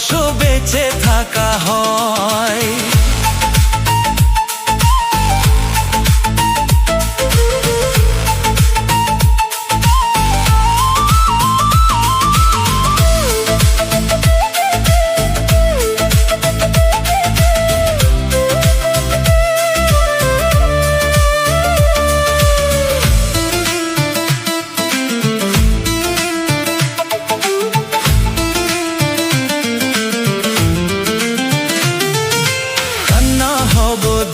ভালোবাসো বেঁচে থাকা হয়।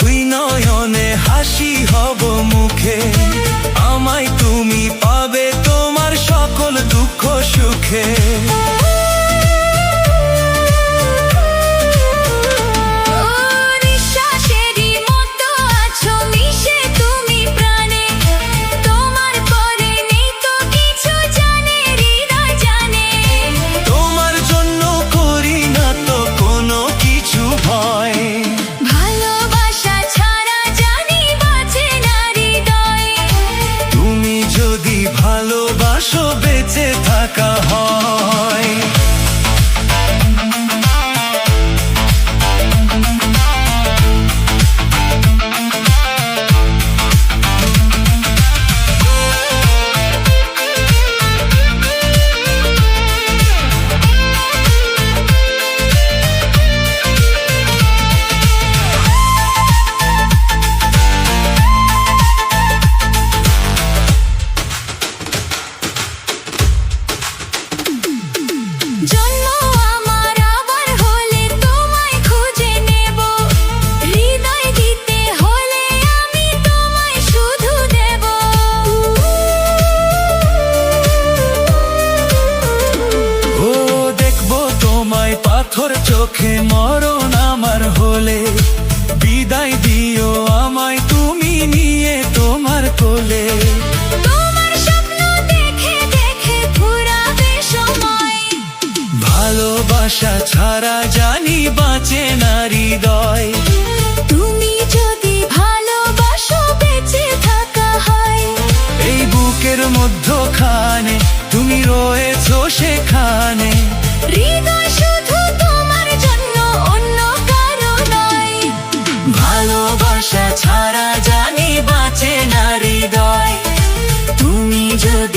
দুই নয়নে হাসি হব মুখে, আমায় তুমি পাবে তোমার সকল দুঃখ সুখে। ভালোবাসো বেঁচে থাকা হয়। জন্ম আমার আবার হলে তোমায় খুঁজে নেব, হৃদয় দিতে হলে আমি তোমায় শুধু দেব। ও দেখবো তোমায় পাথর চোখে, মরণ আমার হলে বিদায় দিও আমায় তুমি নিয়ে তোমার কোলে। ভালোবাসা ছাড়া জানি বাঁচে না হৃদয়, তুমি যদি ভালোবাসো বেঁচে থাকা হয়। এই বুকের মধ্যখানে তুমি রয়েছো সেখানে, হৃদয় শুধু তোমার জন্য, অন্য কারো নয়। ভালোবাসা ছাড়া জানি বাঁচে না হৃদয়, তুমি যদি